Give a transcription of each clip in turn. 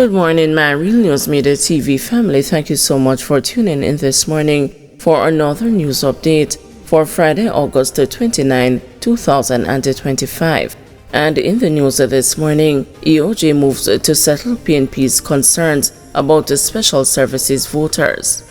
Good morning, my Real News Media TV family. Thank you so much for tuning in this morning for another news update for Friday, August 29, 2025. And in the news this morning, EOJ moves to settle PNP's concerns about the special services voters.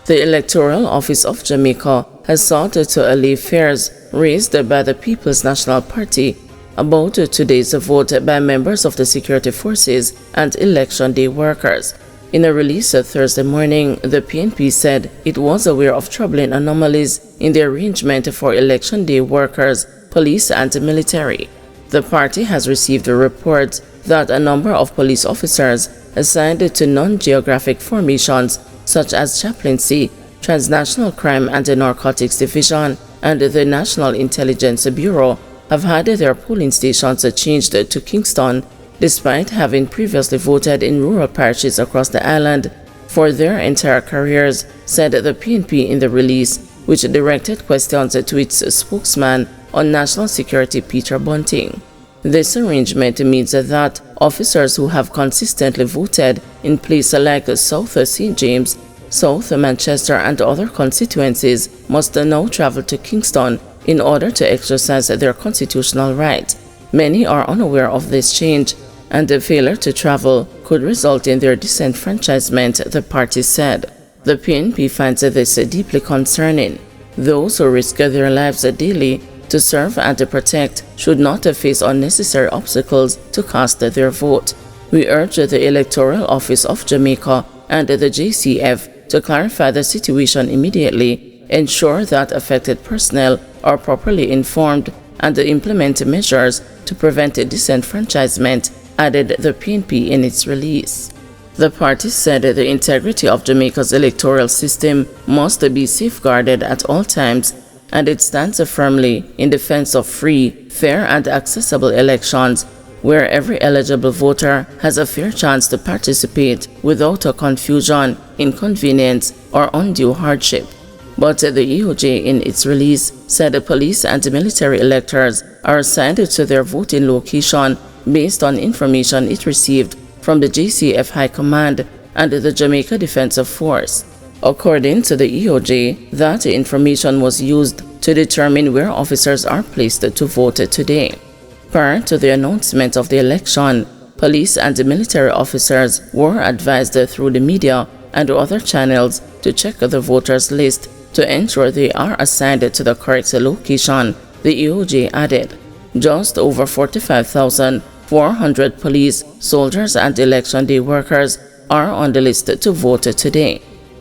The Electoral Office of Jamaica has sought to allay fears raised by the People's National Party about today's vote by members of the security forces and election day workers. In a release Thursday morning, the PNP said it was aware of troubling anomalies in the arrangement for election day workers, police and military. The party has received reports that a number of police officers assigned to non-geographic formations such as chaplaincy, transnational crime and the narcotics division, and the National Intelligence Bureau have had their polling stations changed to Kingston, despite having previously voted in rural parishes across the island for their entire careers, said the PNP in the release, which directed questions to its spokesman on national security, Peter Bunting. This arrangement means that officers who have consistently voted in places like South St. James, South Manchester and other constituencies must now travel to Kingston in order to exercise their constitutional right. Many are unaware of this change, and the failure to travel could result in their disenfranchisement, the party said. The PNP finds this deeply concerning. Those who risk their lives daily to serve and to protect should not face unnecessary obstacles to cast their vote. We urge the Electoral Office of Jamaica and the JCF to clarify the situation immediately, ensure that affected personnel are properly informed, and implement measures to prevent disenfranchisement, added the PNP in its release. The party said the integrity of Jamaica's electoral system must be safeguarded at all times, and it stands firmly in defense of free, fair and accessible elections where every eligible voter has a fair chance to participate without confusion, inconvenience, or undue hardship. But the EOJ in its release said the police and military electors are assigned to their voting location based on information it received from the JCF High Command and the Jamaica Defense Force. According to the EOJ, that information was used to determine where officers are placed to vote today. Prior to the announcement of the election, police and military officers were advised through the media and other channels to check the voters' list to ensure they are assigned to the correct location, the EOJ added. Just over 45,400 police, soldiers and election day workers are on the list to vote today.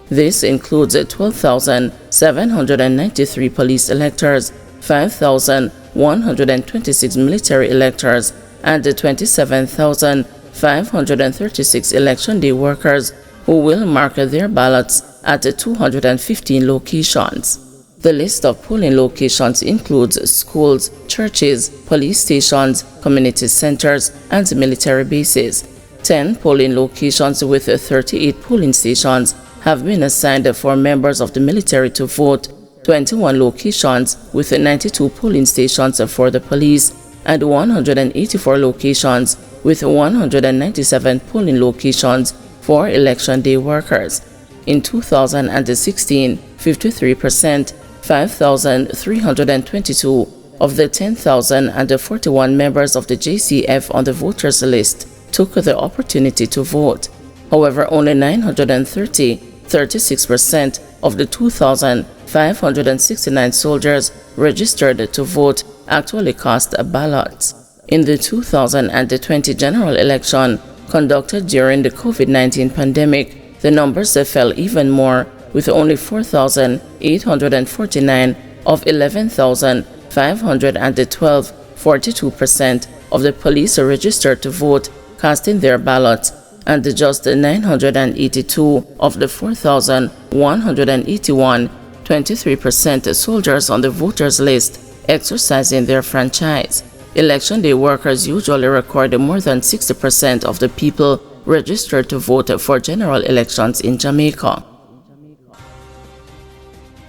This includes 12,793 police electors, 5,126 military electors, and 27,536 election day workers who will mark their ballots at 215 locations. The list of polling locations includes schools, churches, police stations, community centers, and military bases. 10 polling locations with 38 polling stations have been assigned for members of the military to vote, 21 locations with 92 polling stations for the police, and 184 locations with 197 polling locations for election day workers. In 2016, 53%, 5,322 of the 10,041 members of the JCF on the voters list took the opportunity to vote. However, only 930, 36% of the 2,569 soldiers registered to vote actually cast ballots. In the 2020 general election conducted during the COVID-19 pandemic, the numbers fell even more, with only 4,849 of 11,512, 42% of the police registered to vote, casting their ballots, and just 982 of the 4,181, 23% soldiers on the voters list exercising their franchise. Election day workers usually record more than 60% of the people registered to vote for general elections in Jamaica.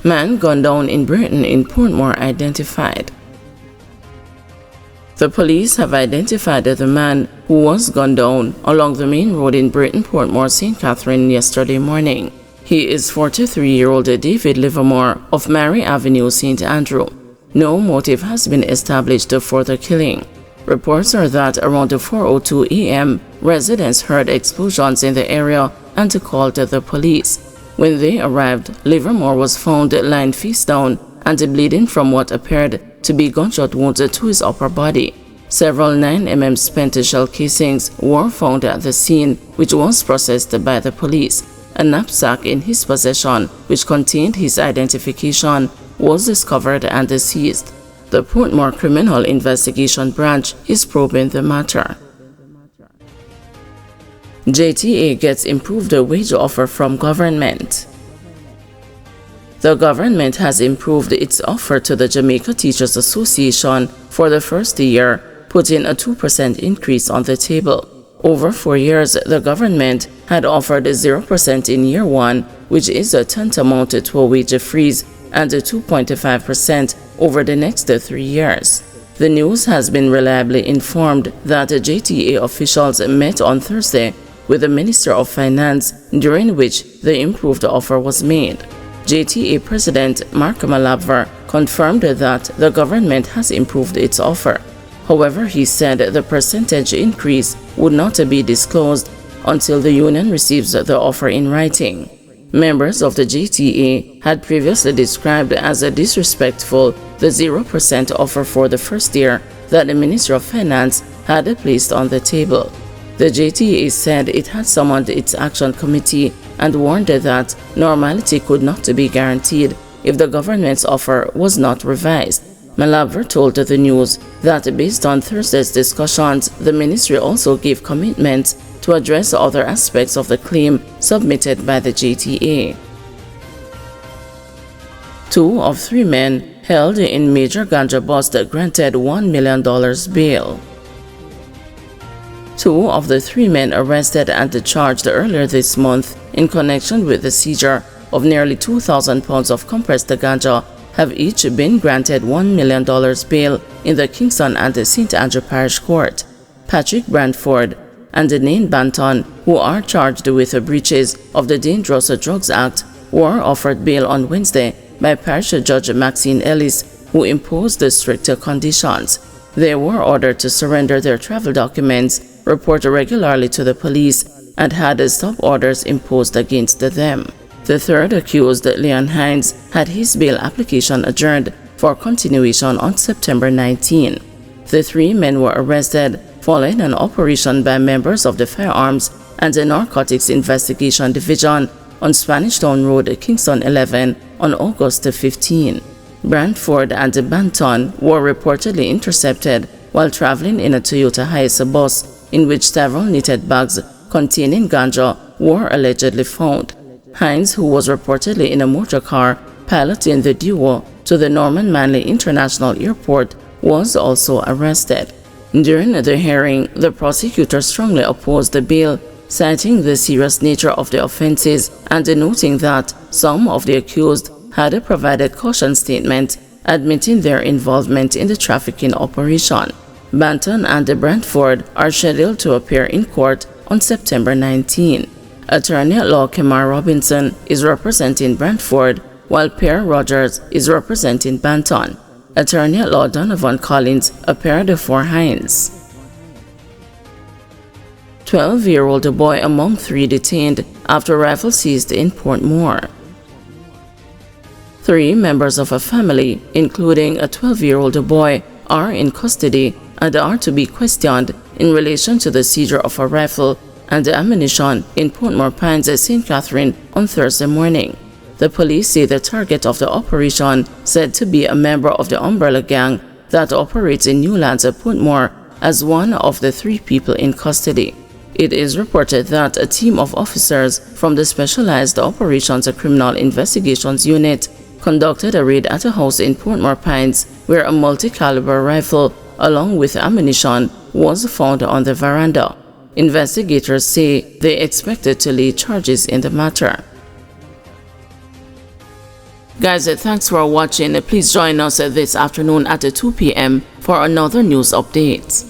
Man gunned down in Britain in Portmore identified. The police have identified the man who was gunned down along the main road in Britain, Portmore, St. Catherine yesterday morning. He is 43-year-old David Livermore of Mary Avenue, St. Andrew. No motive has been established for the killing. Reports are that around 4:02 a.m., residents heard explosions in the area and called the police. When they arrived, Livermore was found lying face down and bleeding from what appeared to be gunshot wounds to his upper body. Several 9mm spent shell casings were found at the scene, which was processed by the police. A knapsack in his possession, which contained his identification, was discovered and seized. The Portmore Criminal Investigation Branch is probing the matter. JTA gets improved wage offer from government. The government has improved its offer to the Jamaica Teachers Association for the first year, putting a 2% increase on the table. Over 4 years, the government had offered 0% in year 1, which is tantamount to a wage freeze, and 2.5% over the next 3 years. The news has been reliably informed that JTA officials met on Thursday with the Minister of Finance, during which the improved offer was made. JTA President Mark Malabver confirmed that the government has improved its offer. However, he said the percentage increase would not be disclosed until the union receives the offer in writing. Members of the JTA had previously described as disrespectful the 0% offer for the first year that the Minister of Finance had placed on the table. The JTA said it had summoned its action committee and warned that normality could not be guaranteed if the government's offer was not revised. Malabver told the news that based on Thursday's discussions, the ministry also gave commitments to address other aspects of the claim submitted by the JTA. 2 of 3 men held in major Ganja bust granted $1 million bail. 2 of the 3 men arrested and charged earlier this month in connection with the seizure of nearly 2,000 pounds of compressed ganja have each been granted $1 million bail in the Kingston and the St. Andrew Parish Court. Patrick Brantford and Nain Banton, who are charged with breaches of the Dangerous Drugs Act, were offered bail on Wednesday by Parish Judge Maxine Ellis, who imposed stricter conditions. They were ordered to surrender their travel documents, report regularly to the police, and had stop orders imposed against them. The third accused, Leon Hines, had his bail application adjourned for continuation on September 19. The 3 men were arrested following an operation by members of the Firearms and the Narcotics Investigation Division on Spanish Town Road, Kingston 11, on August 15. Brantford and Banton were reportedly intercepted while traveling in a Toyota Hiace bus in which several knitted bags containing ganja were allegedly found. Hines, who was reportedly in a motor car piloting the duo to the Norman Manley International Airport, was also arrested. During the hearing, the prosecutor strongly opposed the bail, citing the serious nature of the offenses and noting that some of the accused had provided caution statements admitting their involvement in the trafficking operation. Banton and Brantford are scheduled to appear in court on September 19. Attorney-at-law Kemar Robinson is representing Brantford, while Per Rogers is representing Banton. Attorney-at-law Donovan Collins appeared for Hines. 12-year-old boy among 3 detained after rifle seized in Portmore. 3 members of a family, including a 12-year-old boy, are in custody and are to be questioned in relation to the seizure of a rifle and ammunition in Portmore Pines, St. Catherine on Thursday morning. The police say the target of the operation, said to be a member of the umbrella gang that operates in Newlands, Portmore, as one of the 3 people in custody. It is reported that a team of officers from the Specialized Operations Criminal Investigations Unit conducted a raid at a house in Portmore Pines where a multi-caliber rifle along with ammunition was found on the veranda. Investigators say they expected to lay charges in the matter. Guys, thanks for watching. Please join us this afternoon at 2 p.m. for another news update.